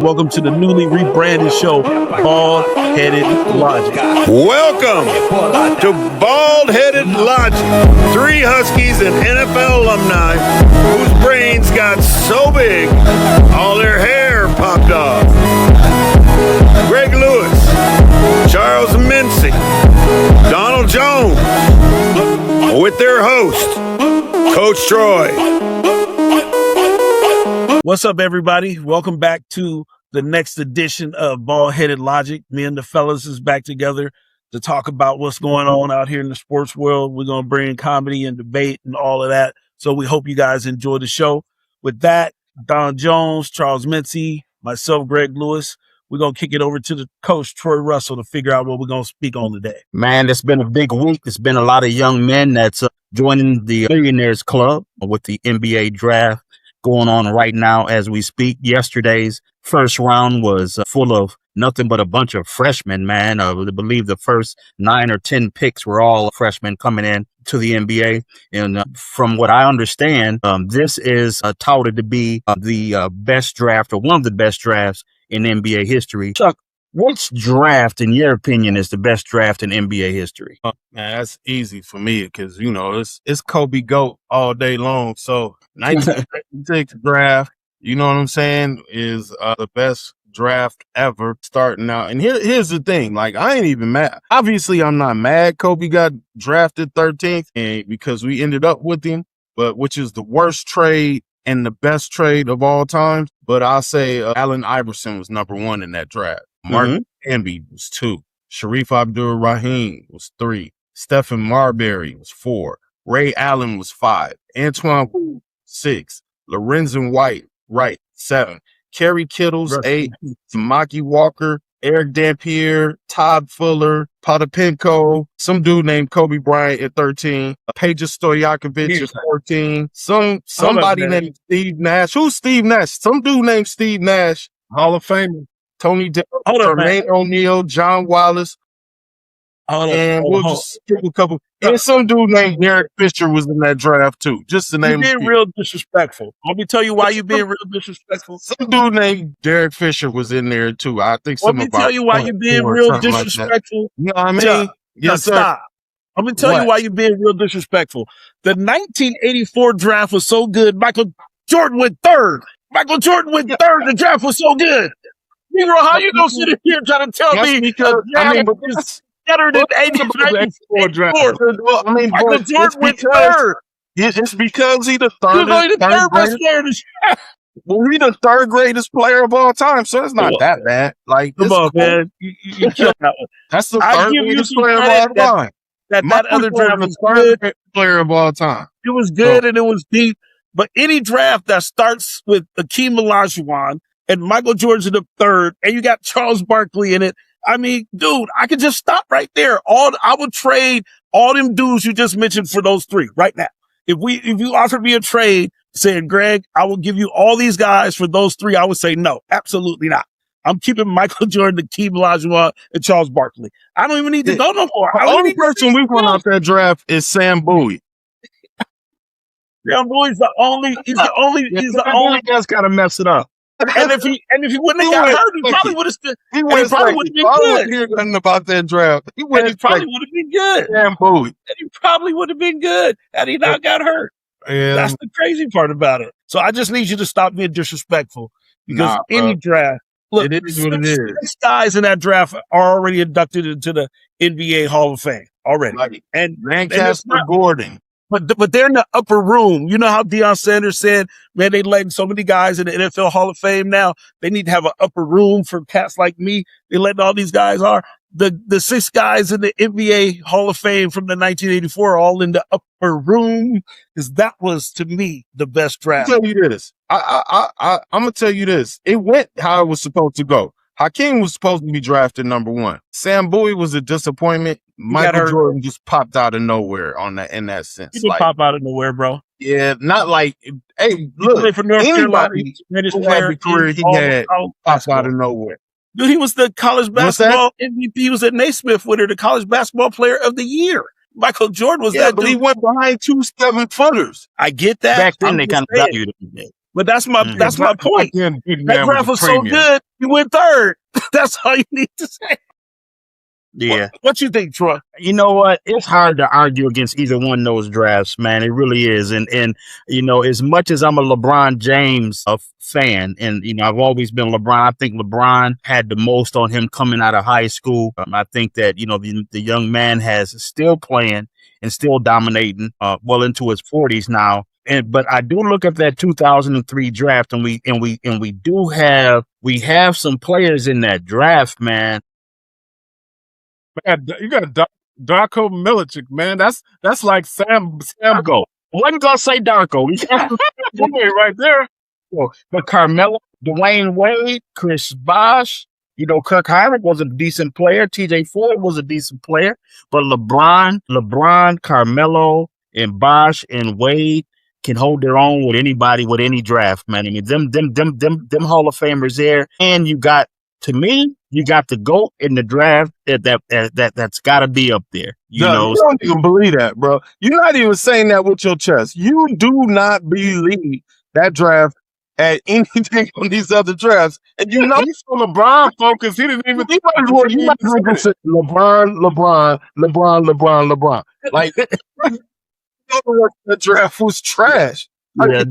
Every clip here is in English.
Welcome to the newly rebranded show, Bald Headed Logic. Welcome to Bald Headed Logic. Three Huskies and NFL alumni whose brains got so big, all their hair popped off. Greg Lewis, Charles Mincy, Donald Jones, with their host, Coach Troy. What's up, everybody? Welcome back to the next edition of Bald Headed Logic. Me and the fellas is back together to talk about what's going on out here in the sports world. We're going to bring comedy and debate and all of that. So we hope you guys enjoy the show. With that, Don Jones, Charles Mincy, myself, Greg Lewis, we're going to kick it over to the coach, Troy Russell, to figure out what we're going to speak on today. Man, it's been a big week. It's been a lot of young men that's joining the Millionaires Club with the NBA draft going on right now as we speak. Yesterday's first round was full of nothing but a bunch of freshmen, man. I believe the first 9 or 10 picks were all freshmen coming in to the NBA. And from what I understand, this is touted to be the best draft, or one of the best drafts in NBA history. Chuck, which draft, in your opinion, is the best draft in NBA history? Man, that's easy for me because, you know, it's Kobe GOAT all day long. So 1956 draft, you know what I'm saying, is the best draft ever starting out. And here's the thing, like, I ain't even mad. Obviously, I'm not mad Kobe got drafted 13th and because we ended up with him, but which is the worst trade and the best trade of all time. But I'll say Allen Iverson was number 1 in that draft. Mark Canby was 2. Sharif Abdul-Rahim was 3. Stephen Marbury was 4. Ray Allen was 5. Antoine 6. Lorenzen Wright 7. Kerry Kittles 8. Tamaki Walker, Eric Dampier, Todd Fuller, Potapenko, some dude named Kobe Bryant at 13. Peja Stojakovic at 14. Somebody named Steve Nash. Who's Steve Nash? Some dude named Steve Nash, Hall of Famer. Tony Dell, Jermaine O'Neal, John Wallace, and we'll just skip a couple. And some dude named Derek Fisher was in that draft too. Just the name. You're being real disrespectful. Let me tell you why you're being real disrespectful. Some dude named Derek Fisher was in there too. I think. Let me tell you why you're being real disrespectful. You know what I mean? Yes, sir. Stop. I'm gonna tell you why you're being real disrespectful. The 1984 draft was so good. Michael Jordan went third. The draft was so good. Negro, how you gonna sit in here trying to tell me because it's better than 84 draft? I mean, Michael Jordan went third. It's because he's the third. He was only the third best player in the draft. Well, he's the third greatest player of all time, so it's not that bad. Like, come on, man, you killed that one. That's the third greatest player of all time. That other draft was good. Player of all time. It was good and it was deep. But any draft that starts with Akeem Olajuwon and Michael Jordan the third, and you got Charles Barkley in it. I mean, dude, I could just stop right there. I would trade all them dudes you just mentioned for those three right now. If you offered me a trade saying, Greg, I will give you all these guys for those three, I would say no, absolutely not. I'm keeping Michael Jordan, Akeem Olajuwon, and Charles Barkley. I don't even need to go no more. The only person we won out that draft is Sam Bowie. Sam Bowie's the only. He's the only guy's got to mess it up. And if he wouldn't have got hurt, he probably would have still. He probably would have been good. Hear nothing about that draft. He probably would have been good. Sam Bowie. And he probably would have been good had he not got hurt. Yeah. That's the crazy part about it. So I just need you to stop being disrespectful because any draft. Look, it is what it is. 6 guys in that draft are already inducted into the NBA Hall of Fame already. Like, and Lancaster Gordon. But they're in the upper room. You know how Deion Sanders said, man, they letting so many guys in the NFL Hall of Fame now. They need to have an upper room for cats like me. They letting all these guys are. The 6 guys in the NBA Hall of Fame from the 1984 are all in the upper room because that was, to me, the best draft. I'll tell you this. I'm going to tell you this. It went how it was supposed to go. Hakeem was supposed to be drafted number 1. Sam Bowie was a disappointment. Michael Jordan just popped out of nowhere in that sense. He didn't pop out of nowhere, bro. Yeah, not like, hey, look, for North Carolina, career he had popped out of nowhere. Dude, he was the college basketball MVP. He was a Naismith winner, the college basketball player of the year. Michael Jordan was that but dude. He went behind 2 7-footers. I get that. Back then, they kind of valued him. But that's my point. Then Big That Man draft a was so premium. good, you went third. That's all you need to say. Yeah. What you think, Troy? You know what? It's hard to argue against either one of those drafts, man. It really is. And you know, as much as I'm a LeBron James fan, and you know, I've always been LeBron. I think LeBron had the most on him coming out of high school. I think that, you know, the young man has still playing and still dominating well into his 40s now. But I do look at that 2003 draft, and we have some players in that draft, man. Man, you got Darko Milicic, man. That's like Sam Go. I wasn't gonna say Darko. Right there. But Carmelo, Dwayne Wade, Chris Bosh, you know, Kirk Hinrich was a decent player. TJ Ford was a decent player. But LeBron, Carmelo, and Bosh and Wade can hold their own with anybody with any draft, man. I mean, them Hall of Famers there, and you got the GOAT in the draft that's got to be up there. You know, you don't even believe that, bro. You're not even saying that with your chest. You do not believe that draft at anything on these other drafts, and you know he's so LeBron focused. He didn't even. You might as well say LeBron. Like the draft was trash. Yeah,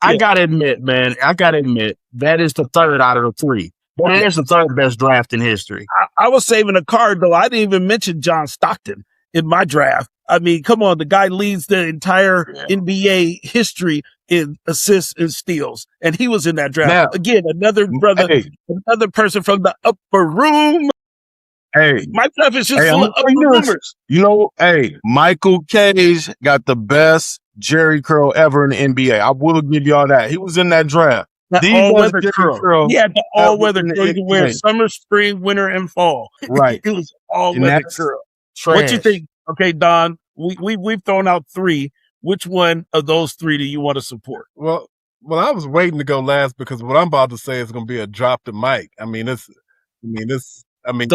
I gotta admit, man. That is the third out of the three. But it is the third best draft in history. I was saving a card, though. I didn't even mention John Stockton in my draft. I mean, come on. The guy leads the entire NBA history in assists and steals. And he was in that draft. Now, again, another brother, another person from the upper room. Hey, my draft is just hey, full of upper roomers. You know, hey, Michael Cage got the best Jerry curl ever in the NBA. I will give y'all that. He was in that draft. The all-weather curl. Yeah, the all-weather curl. You can wear summer, spring, winter, and fall. Right. It was all-weather curl. What you think? Okay, Don, we've thrown out three. Which one of those three do you want to support? Well, I was waiting to go last because what I'm about to say is going to be a drop the mic. I mean, the mic.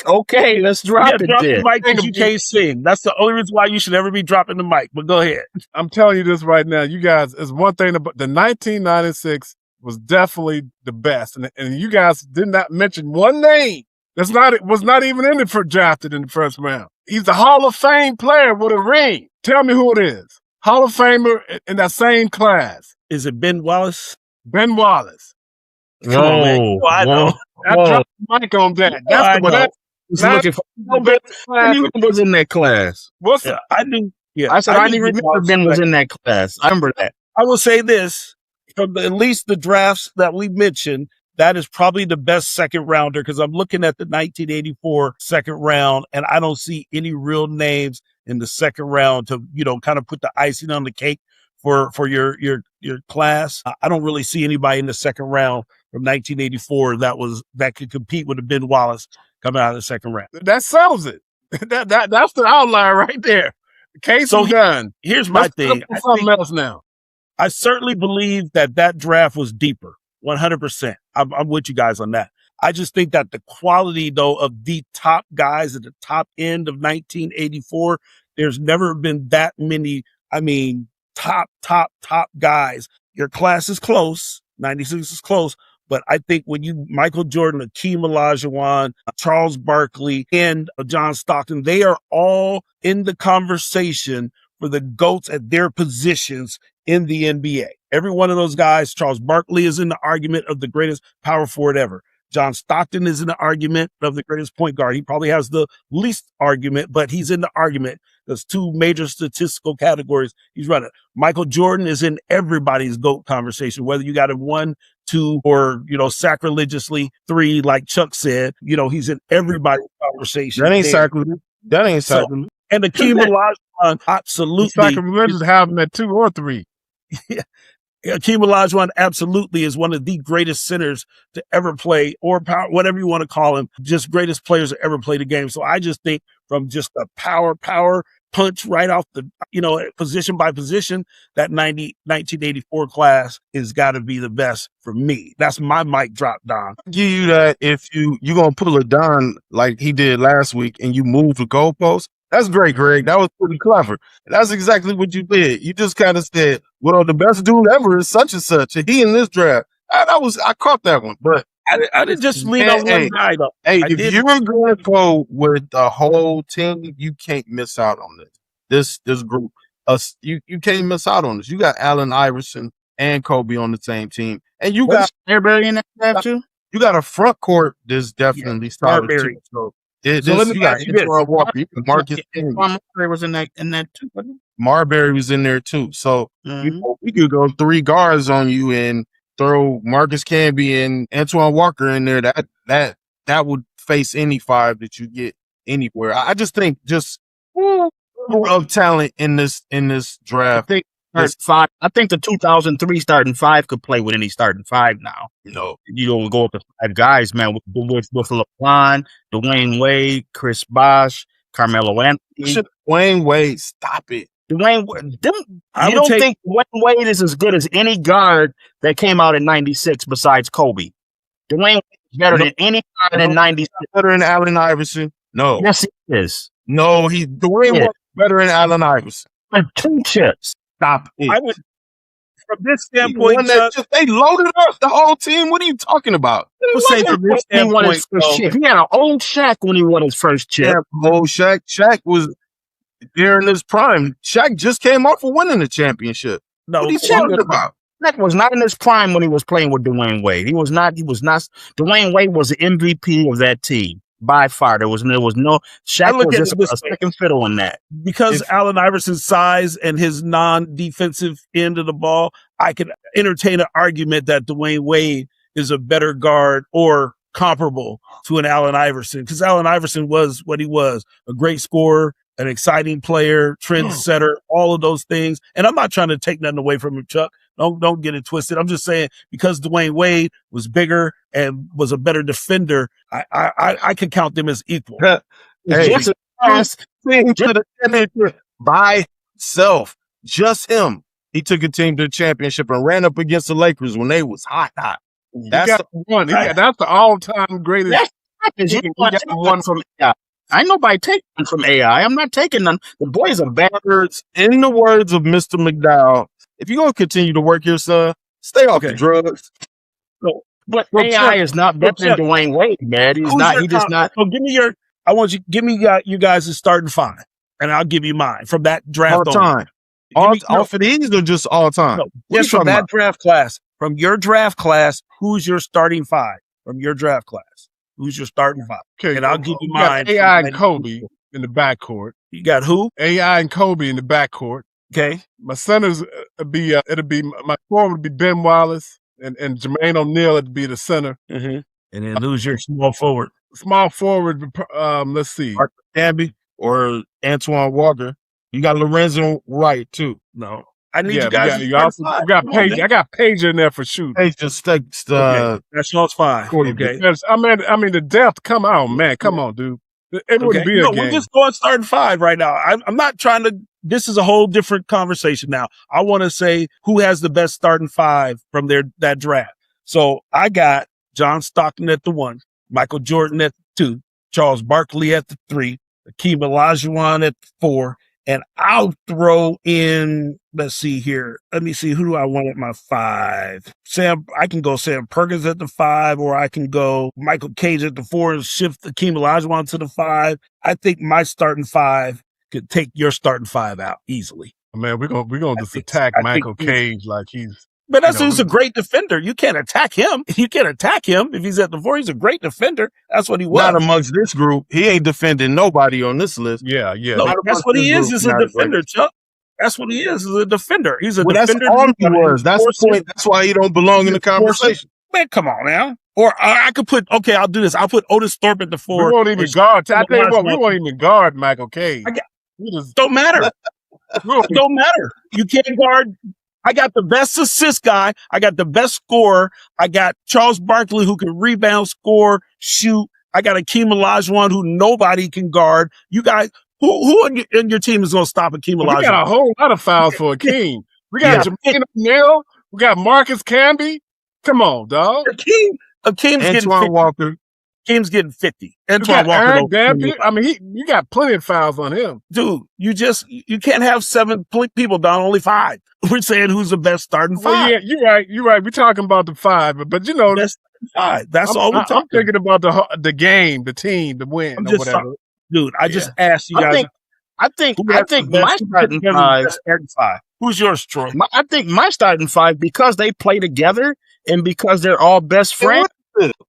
Okay, let's drop it drop there. The mic because you can't sing. That's the only reason why you should never be dropping the mic. But go ahead. I'm telling you this right now. You guys, it's one thing about the 1996 was definitely the best, and you guys did not mention one name was not even in the drafted in the first round. He's a Hall of Fame player with a ring. Tell me who it is. Hall of Famer in that same class. Is it Ben Wallace? Ben Wallace. Come on, man. Oh, I know. I dropped the mic on that. That's the one. Ben was in that class. I knew. Yeah, I said I didn't remember Ben was in that class. I remember that. I will say this: from at least the drafts that we mentioned, that is probably the best second rounder because I'm looking at the 1984 second round and I don't see any real names in the second round to, you know, kind of put the icing on the cake for your class. I don't really see anybody in the second round from 1984 that could compete with a Ben Wallace coming out of the second round. That settles it. That's the outlier right there. Case is done. Here's my thing. Something else now. I certainly believe that draft was deeper. 100%. I'm with you guys on that. I just think that the quality, though, of the top guys at the top end of 1984, there's never been that many, I mean, top guys. Your class is close. 96 is close. But I think when Michael Jordan, Akeem Olajuwon, Charles Barkley, and John Stockton, they are all in the conversation for the GOATs at their positions in the NBA. Every one of those guys, Charles Barkley is in the argument of the greatest power forward ever. John Stockton is in the argument of the greatest point guard. He probably has the least argument, but he's in the argument. There's two major statistical categories he's running. Michael Jordan is in everybody's GOAT conversation, whether you got him 1, 2, or, you know, sacrilegiously 3, like Chuck said. You know, he's in everybody's conversation. That ain't sacrilege. That ain't sacrilege. And Akeem Olajuwon, absolutely. Sacrilegious having that 2 or 3. Yeah. Akeem Olajuwon absolutely is one of the greatest centers to ever play, or power, whatever you want to call him, just greatest players to ever play the game. So I just think from just a power punch right off the, you know, position by position, that 1984 class is got to be the best for me. That's my mic drop, Don. I'll give you that if you're going to pull a Don like he did last week and you move the goalpost. That's great, Greg. That was pretty clever. That's exactly what you did. You just kind of said, well, the best dude ever is such and such, and he in this draft. I caught that one. But I didn't just lean on one guy though. hey, I if did. you're going to go with the whole team, you can't miss out on this. This group, you can't miss out on this. You got Allen Iverson and Kobe on the same team, and you got Everybody in that draft too. you got a front court that's definitely solid Marbury. too. So let me you got ask you this. Antoine Walker, you got Marcus Camby. Marbury was in that too. wasn't he? Marbury was in there too. So Mhm. we could go 3 guards on you and throw Marcus Camby and Antoine Walker in there. That would face any 5 that you get anywhere. I just think of talent in this draft. I think the 2003 starting 5 could play with any starting 5 now. No, You know, go up to 5 guys, man, with LeBron, Dwayne Wade, Chris Bosh, Carmelo Anthony. Wayne Wade, stop it. Dwayne, I you would don't take- think Dwayne Wade is as good as any guard that came out in '96 besides Kobe? Dwayne Wade is better than any guard in '96. Better than Allen Iverson? No, Yes, he is. no, Dwayne Yeah. Wade better than Allen Iverson. But 2 chips. Stop it. I would, from this He standpoint, won that Chuck, they loaded up the whole team. What are you talking about? I would say from this He won his standpoint, first chip. He had an old Shaq when he won his first chip. Yeah, old Shaq. Shaq was there in his prime. Shaq just came off of winning the championship. no, What are you talking about? Shaq was not in his prime when he was playing with Dwayne Wade. He was not. Dwayne Wade was the MVP of that team by far. There was no. Shaq look was at just it this a way. second fiddle in that. because Allen Iverson's size and his non-defensive end of the ball, I could entertain an argument that Dwayne Wade is a better guard or comparable to an Allen Iverson, because Allen Iverson was what he was, a great scorer, an exciting player, trendsetter, all of those things. And I'm not trying to take nothing away from him, Chuck. Don't get it twisted. I'm just saying because Dwayne Wade was bigger and was a better defender, I can count them as equal. Hey, Just as team to the championship by himself. Just him. He took a team to the championship and ran up against the Lakers when they was hot. That's That's the all-time greatest. Because you He want got to take one from AI. I ain't nobody taking one from AI. I'm not taking none. The boys are bad. in the words of Mr. McDowell, if you're going to continue to work your son, stay off the drugs. But Well, AI Chuck, is not better than Chuck, Dwayne Wade, man. He's Who's not. your He just top- not. So I want you guys' starting 5, and I'll give you mine from that draft. All time. All for these or just all time? No, What are you just from talking that about? draft class. From your draft class, who's your starting 5? From your draft class, who's your starting 5? Okay, And I'll give you we got mine. AI and Kobe in the backcourt. You got who? AI and Kobe in the backcourt. Okay. My centers it'll be my forward would be Ben Wallace and Jermaine O'Neal would be the center. Mm-hmm. And then who's your small forward? Small forward, let's see. Mark Camby or Antoine Walker. You got Lorenzo Wright too. No, I need Yeah, you guys. you also you got Page. I got Page in there for shooting. Hey, just text That's all fine. Cody Okay. Yes, I mean the depth. Come on, man. Come on, dude. It wouldn't be a No, game. we're just going starting 5 right now. I'm not trying to. This is a whole different conversation now. I want to say who has the best starting 5 from that draft. So I got John Stockton at the 1, Michael Jordan at the 2, Charles Barkley at the 3, Hakeem Olajuwon at the 4, and I'll throw in. Let's see here. Let me see. Who do I want at my 5? I can go Sam Perkins at the 5, or I can go Michael Cage at the 4 and shift Hakeem Olajuwon to the 5. I think my starting 5 could take your starting 5 out easily. Man, we're gonna just think- attack I think Michael he- Cage like he's. But that's You know, who's a great defender. You can't attack him. You can't attack him if he's at the 4. He's a great defender. That's what he was. not amongst this group. He ain't defending nobody on this list. Yeah. No, not that's amongst what he this is. group. He's a Not a defender, Chuck. That's what he is a defender. He's a Well, that's defender. all he was. That's the point. That's why he don't belong in the conversation. Man, come on now. Or I could put, okay, I'll do this. I'll put Otis Thorpe at the 4. We won't even and guard. I tell you what, Olajuwon. we won't even guard Michael Cage. I got- We just Don't matter. Don't matter. You can't guard. I got the best assist guy. I got the best scorer. I got Charles Barkley who can rebound, score, shoot. I got Hakeem Olajuwon who nobody can guard. You guys, who in your team is going to stop Hakeem we got a Olajuwon? whole lot of fouls for Akeem. We got Yeah. Jermaine O'Neal. We got Marcus Camby. Come on, dog. Hakeem's getting Antoine 50. Walker. Team's getting 50. You Antoine got Walker, Eric though, Dampier. I mean, you got plenty of fouls on him. dude, you can't have 7 people down, only 5. We're saying who's the best starting 5. Well, yeah, you're right. You're right. We're talking about the 5, but you know, Best starting 5. That's all we're I'm talking. thinking about the game, the team, the win, I'm or just whatever. dude, I just asked you I guys. think I think who I has the think best- my who starting has the five. best starting 5. Who's yours, Troy? I think my starting 5, because they play together and because they're all best friends,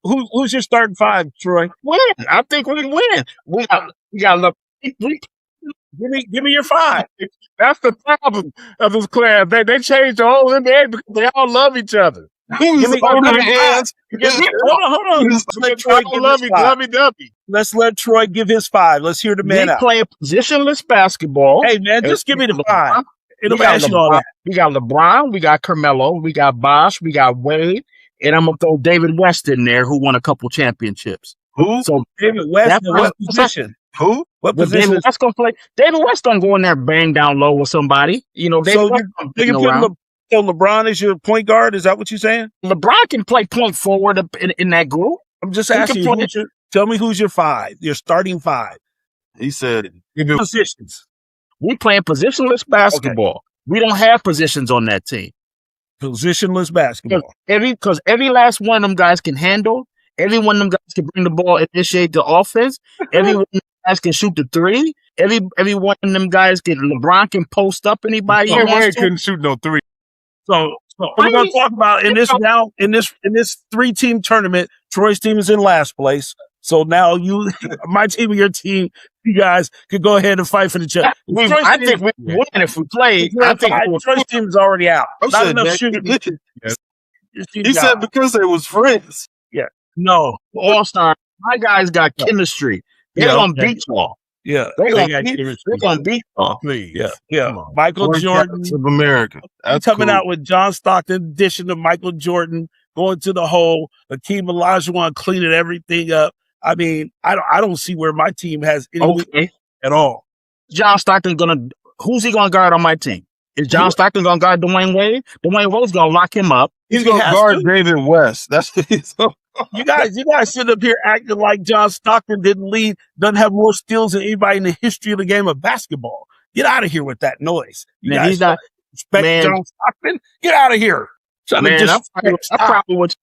Who's your starting 5, Troy? win. I think we can win. We got look. Give me your 5. That's the problem of this class. They changed the whole NBA because they all love each other. Give me holding your hands. hold on. Let's let Troy They give all love his each 5. lovey-dovey. Let's let Troy give his 5. Let's hear the We man out. play positionless basketball. Hey man, just give me the 5. We It'll got ask you all LeBron. that. We got LeBron. We got Carmelo. We got Bosh. We got Wade. And I'm gonna throw David West in there, who won a couple championships. Who? So David West, That's what what- position? Who? What But position? David West gonna play. David West don't go in there bang down low with somebody. You know, David So West gonna you bang can put around. so LeBron is your point guard. Is that what you're saying? LeBron can play point forward in that group. I'm just can asking you. play- Tell me who's your 5. Your starting 5 He said, positions. We playing positionless basketball. We don't have positions on that team. Positionless basketball. Because every last one of them guys can handle. Every one of them guys can bring the ball, initiate the offense. Every one of them guys can shoot the 3. Every one of them guys can. LeBron can post up anybody. he Wade wants to. couldn't shoot no 3. So we're going to talk about in this 3-team tournament. Troy's team is in last place. So now my team and your team, you guys could go ahead and fight for the championship. I think we win if we play. I think Troy's team is already out. I Not said, enough man, shooting. he said because they was friends. No. All Star. My guys got chemistry. They're Yeah, gonna okay. beat y'all. Yeah. They're They gonna got beat. chemistry. They're gonna beat y'all. Please. Yeah. Come on. Michael Four Jordan cats of America. That's coming cool. out with John Stockton, addition to Michael Jordan, going to the hole. Akeem Olajuwon cleaning everything up. I mean, I don't see where my team has any weakness Okay. at all. John Stockton who's he gonna guard on my team? Is John Stockton gonna guard Dwayne Wade? Dwayne Wade's gonna lock him up. He's He going to has guard to. David West. That's what he's You guys sit up here acting like John Stockton doesn't have more skills than anybody in the history of the game of basketball. Get out of here with that noise. You Man, guys he's not. respect man. John Stockton. Get out of here. Trying to Man, I'm stop. probably with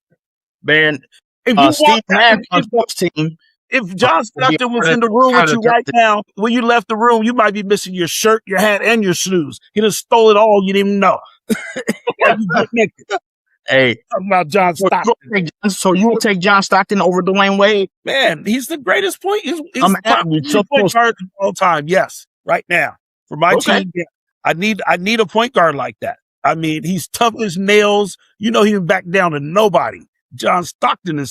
man. If you Steve walk Nash if, on sports team. if John Stockton was in the room with you right now, when you left the room, you might be missing your shirt, your hat, and your shoes. He just stole it all. You didn't even know. Like you get naked. Hey, Talking about John Stockton. so you will take John Stockton over Dwayne Wade? Man, he's the greatest point. He's I'm top happy. 3 So point close. guard of all time. Yes, right now for my Okay. team. Yeah. I need a point guard like that. I mean, he's tough as nails. You know, he didn't back down to nobody. John Stockton is